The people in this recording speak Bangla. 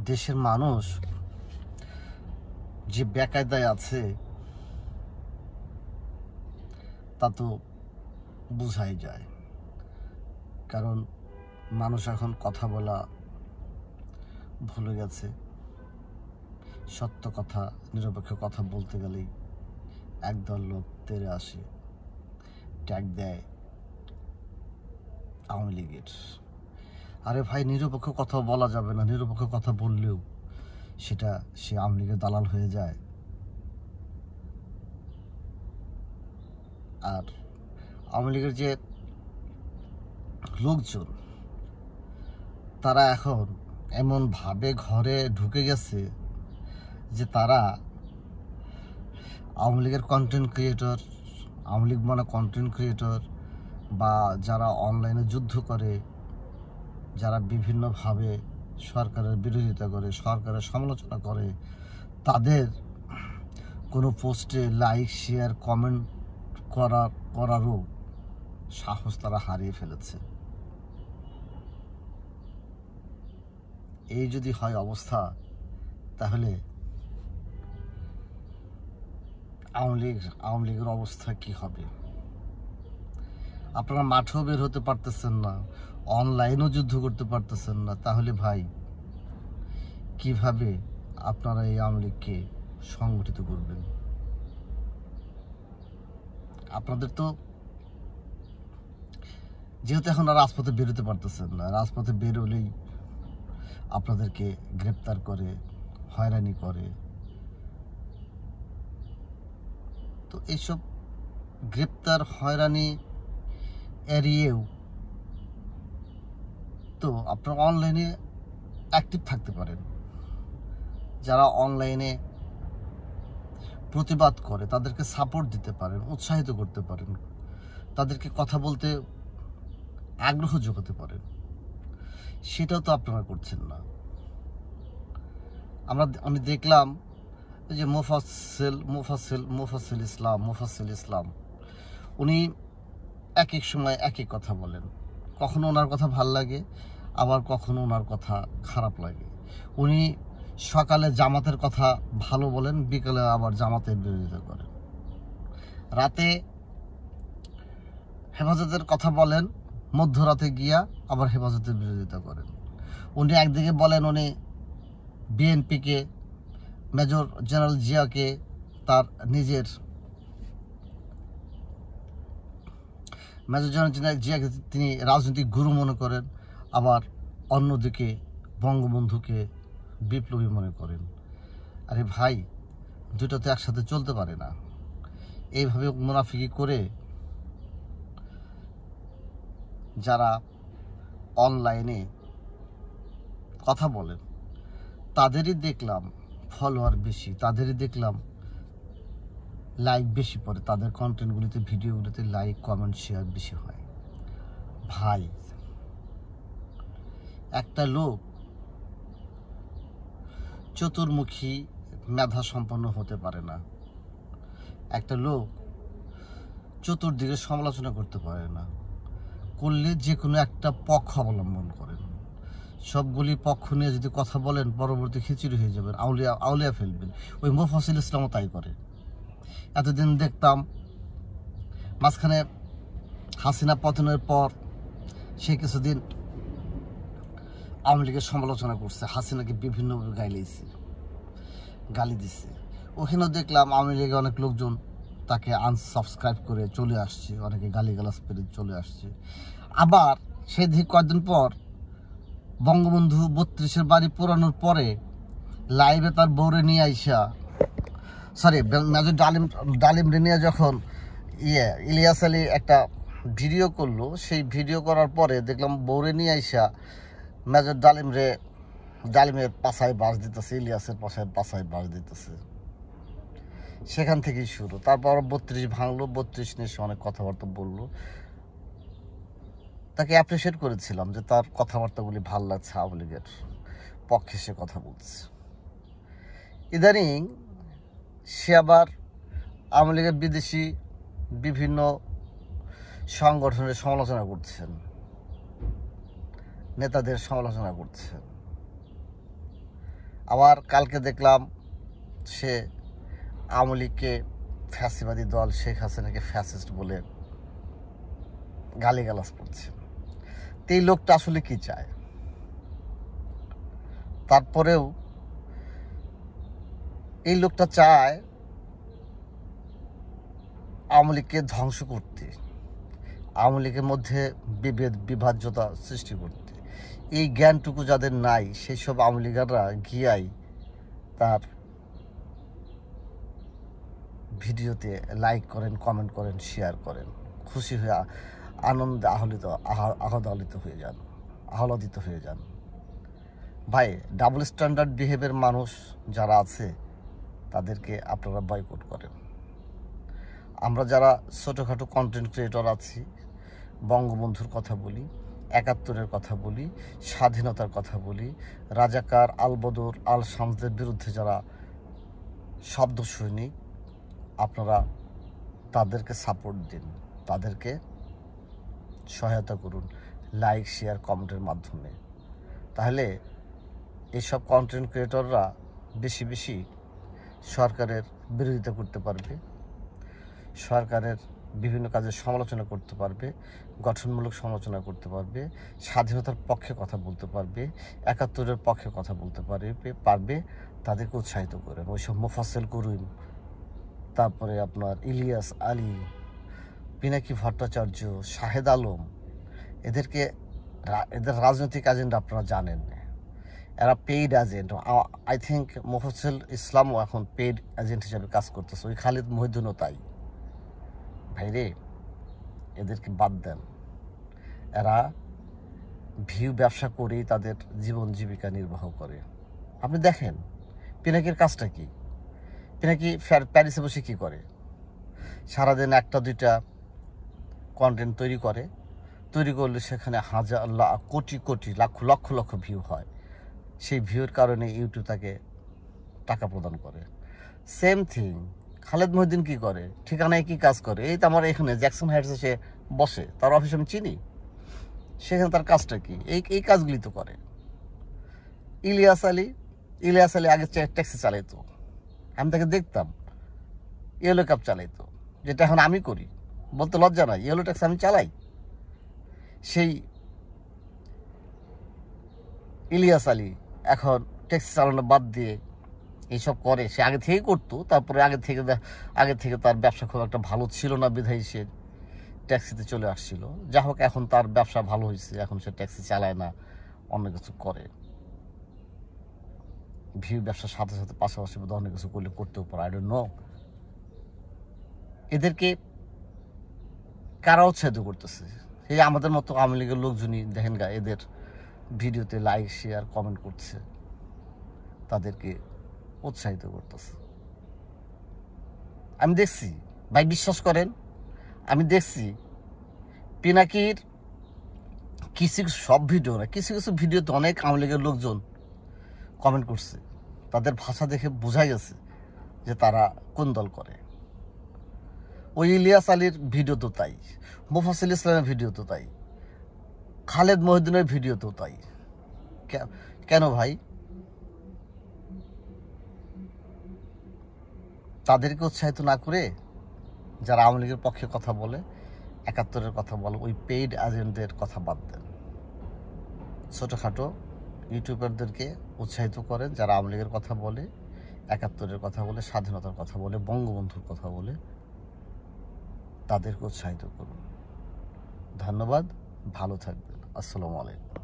দেশের মানুষ যে বেকায়দায় আছে তা তো বোঝাই যায়। কারণ মানুষ এখন কথা বলা ভুলে গেছে। সত্য কথা, নিরপেক্ষ কথা বলতে গেলেই একদল লোক তেড়ে আসে, ট্যাগ দেয় আওয়ামী লীগের। আরে ভাই, নিরপেক্ষ কথা বলা যাবে না। নিরপেক্ষ কথা বললেও সেটা সে আওয়ামী লীগের দালাল হয়ে যায়। আর আওয়ামী লীগের যে লোকজন, তারা এখন এমনভাবে ঘরে ঢুকে গেছে যে তারা আওয়ামী লীগের কন্টেন্ট ক্রিয়েটর, আওয়ামী লীগ মানে কন্টেন্ট ক্রিয়েটর বা যারা অনলাইনে যুদ্ধ করে, যারা বিভিন্নভাবে সরকারের বিরোধিতা করে, সরকারের সমালোচনা করে, তাদের কোনো পোস্টে লাইক, শেয়ার, কমেন্ট করারও সাহস তারা হারিয়ে ফেলেছে। এই যদি হয় অবস্থা, তাহলে আওয়ামী লীগের অবস্থা কি হবে? আপনারা মাঠেও বের হতে পারতেছেন না, অনলাইনেও যুদ্ধ করতে পারতেছেন না, তাহলে ভাই কিভাবে আপনারা এই আওয়ামী লীগকে সংগঠিত করবেন? আপনাদের তো যেহেতু এখন আর রাজপথে বেরোতে পারতেছেন না, রাজপথে বেরোলেই আপনাদেরকে গ্রেপ্তার করে, হয়রানি করে। তো এইসব গ্রেপ্তার, হয়রানি এড়িয়েও তো আপনারা অনলাইনে অ্যাক্টিভ থাকতে পারেন। যারা অনলাইনে প্রতিবাদ করে তাদেরকে সাপোর্ট দিতে পারেন, উৎসাহিত করতে পারেন, তাদেরকে কথা বলতে আগ্রহ যোগাতে পারেন। সেটাও তো আপনারা করছেন না। আমি দেখলাম যে মোফাসেল ইসলাম উনি এক এক সময় এক এক কথা বলেন। কখনো ওনার কথা ভাল লাগে, আবার কখনো ওনার কথা খারাপ লাগে। উনি সকালে জামাতের কথা ভালো বলেন, বিকালে আবার জামাতের বিরোধিতা করেন। রাতে হেফাজতের কথা বলেন, মধ্যরাতে গিয়া আবার হেফাজতের বিরোধিতা করেন। উনি একদিকে বলেন উনি বিএনপিকে, মেজর জেনারেল জিয়াকে তার নিজের মেজর জেনারেল জিয়াকে তিনি রাজনৈতিক গুরু মনে করেন, আবার অন্যদিকে বঙ্গবন্ধুকে বিপ্লবী মনে করেন। আরে ভাই, দুটো তো একসাথে চলতে পারে না। এইভাবে মুনাফিকি করে যারা অনলাইনে কথা বলেন তাদেরই দেখলাম ফলোয়ার বেশি, তাদেরই দেখলাম লাইক বেশি পড়ে, তাদের কন্টেন্টগুলিতে, ভিডিওগুলিতে লাইক, কমেন্ট, শেয়ার বেশি হয়। ভাই, একটা লোক চতুর্মুখী মেধা সম্পন্ন হতে পারে না। একটা লোক চতুর্দিকে সমালোচনা করতে পারে না। করলে যে কোনো একটা পক্ষ অবলম্বন করেন। সবগুলি পক্ষ নিয়ে যদি কথা বলেন, পরবর্তী খিচুড়ি হয়ে যাবেন, আউলিয়া ফেলবেন। ওই মোফাসিল ইসলামও তাই করে। এতদিন দেখতাম মাঝখানে হাসিনা পতনের পর সে কিছুদিন আওয়ামী লীগের সমালোচনা করছে, হাসিনাকে বিভিন্নভাবে গালি দিচ্ছে। ওখানেও দেখলাম আওয়ামী লীগের অনেক লোকজন তাকে আনসাবস্ক্রাইব করে চলে আসছে, অনেকে গালিগালাজ করে চলে আসছে। আবার সেই দিকে কয়েকদিন পর বঙ্গবন্ধু 32-এর বাড়ি পোড়ানোর পরে লাইভে তার বউরে নিয়ে মেজর ডালিম নিয়ে যখন ইলিয়াস আলী একটা ভিডিও করলো, সেই ভিডিও করার পরে দেখলাম বউরে নিয়ে মেজর ডালিমের পাশায় বাস দিতেছে, ইলিয়াসের পাশায় বাস দিতেছে। সেখান থেকেই শুরু। তারপর 32 ভাঙলো, 32 নিয়ে সে অনেক কথাবার্তা বললো। তাকে অ্যাপ্রিসিয়েট করেছিলাম যে তার কথাবার্তাগুলি ভাল লাগছে, আওয়ামী লীগের পক্ষে সে কথা বলছে। ইদানিং সে আবার আওয়ামী লীগের বিদেশি বিভিন্ন সংগঠনের সমালোচনা করছেন, নেতাদের সমালোচনা করছেন। আবার কালকে দেখলাম সে আওয়ামী লীগকে ফ্যাসিবাদী দল, শেখ হাসিনাকে ফ্যাসিস্ট বলে গালিগালাজ করছে। তো এই লোকটা আসলে কি চায়? তারপরেও এই লোকটা চায় আওয়ামী লীগকে ধ্বংস করতে, আওয়ামী লীগের মধ্যে বিভাজ্যতা সৃষ্টি করতে। এই জ্ঞানটুকু যাদের নাই, সেই সব আওয়ামী লীগাররা গিয়াই তার ভিডিওতে লাইক করেন, কমেন্ট করেন, শেয়ার করেন, খুশি হয়ে আনন্দে আহ্লাদিত হয়ে যান। ভাই, ডাবল স্ট্যান্ডার্ড বিহেভের মানুষ যারা আছে তাদেরকে আপনারা বয়কট করেন। আমরা যারা ছোটোখাটো কন্টেন্ট ক্রিয়েটর আছি, বঙ্গবন্ধুর কথা বলি, ৭১-এর কথা বলি, স্বাধীনতার কথা বলি, রাজাকার, আলবদর, আল শামসদের বিরুদ্ধে যারা শব্দ সৈনিক, আপনারা তাদেরকে সাপোর্ট দিন, তাদেরকে সহায়তা করুন লাইক, শেয়ার, কমেন্টের মাধ্যমে। তাহলে এইসব কন্টেন্ট ক্রিয়েটররা বেশি বেশি সরকারের বিরোধিতা করতে পারবে, সরকারের বিভিন্ন কাজের সমালোচনা করতে পারবে, গঠনমূলক সমালোচনা করতে পারবে, স্বাধীনতার পক্ষে কথা বলতে পারবে, ৭১-এর পক্ষে কথা বলতে পারবে। তাদেরকে উৎসাহিত করেন। ওইসব মোফাজ্জল করিম, তারপরে আপনার ইলিয়াস আলী, পিনাকি ভট্টাচার্য, শাহেদ আলম, এদের রাজনৈতিক এজেন্ডা আপনারা জানেন, এরা paid agent. I think Mofazzal ইসলামও এখন পেইড এজেন্ট হিসাবে কাজ করতেছে, ওই খালিদ মহিউদ্দিনও তাই। ভাইরে, এদেরকে বাদ দেন। এরা ভিউ ব্যবসা করেই তাদের জীবন জীবিকা নির্বাহ করে। আপনি দেখেন পিনাকির কাজটা কি? পিনাকি প্যারিসে বসে কী করে? সারাদিন একটা দুইটা কন্টেন্ট তৈরি করলে সেখানে হাজার কোটি কোটি লক্ষ লক্ষ ভিউ হয়। সেই ভিউর কারণে ইউটিউব তাকে টাকা প্রদান করে। সেম থিং খালেদ মহিউদ্দিন কী করে? ঠিকানায় কি কাজ করে? এই তো আমার এখানে জ্যাকসন হাইটসে সে বসে, তার অফিস আমি চিনি, সেখানে তার কাজটা কি? এই কাজগুলি তো করে। ইলিয়াস আলী আগে ট্যাক্সি চালাইতো, আমি তাকে দেখতাম, ইয়েলো ক্যাব চালাইতো, যেটা এখন আমি করি, বলতে লজ্জা নয়, ইয়েলো ট্যাক্সি আমি চালাই। সেই ইলিয়াস আলী এখন ট্যাক্সি চালানো বাদ দিয়ে এইসব করে। সে আগে থেকেই করতো, তারপরে আগে থেকে তার ব্যবসা খুব একটা ভালো ছিল না, বিধায়ী সে ট্যাক্সিতে চলে আসছিল। যা হোক, এখন তার ব্যবসা ভালো হয়েছে, এখন সে ট্যাক্সি চালায় না, অন্য কিছু করে। ভিউ ব্যবসার সাথে সাথে পাশাপাশি অনেক কিছু করতেও পারে, আই ডোন্ট নো। এদেরকে কারা উৎসাহিত করতেছে? এই আমাদের মতো আওয়ামী লীগের লোকজনই দেখেন গা, এদের ভিডিওতে লাইক, শেয়ার, কমেন্ট করছে, তাদেরকে উৎসাহিত করতেছে। আমি দেখছি ভাই, বিশ্বাস করেন, আমি দেখছি পিনাকির কিছু সব ভিডিও না, কিছু ভিডিওতে অনেক আওয়ামী লীগের লোকজন কমেন্ট করছে। তাদের ভাষা দেখে বোঝা গেছে যে তারা কোন দল করে। ওই ইলিয়াস আলীর ভিডিও তো তাই, মোফাজ্জল ইসলামের ভিডিও তো তাই, খালেদ মহিউদ্দিনের ভিডিও তো তাই। কেন ভাই? তাদেরকে উৎসাহিত না করে যারা আওয়ামী লীগের পক্ষে কথা বলে, ৭১-এর কথা বলে, ওই পেইড এজেন্টদের কথা বাদ দেন। ছোটোখাটো ইউটিউবারদেরকে উৎসাহিত করেন, যারা আওয়ামী লীগের কথা বলে, ৭১-এর কথা বলে, স্বাধীনতার কথা বলে, বঙ্গবন্ধুর কথা বলে, তাদেরকে উৎসাহিত করুন। ধন্যবাদ, ভালো থাকবেন। আসসালামু আলাইকুম।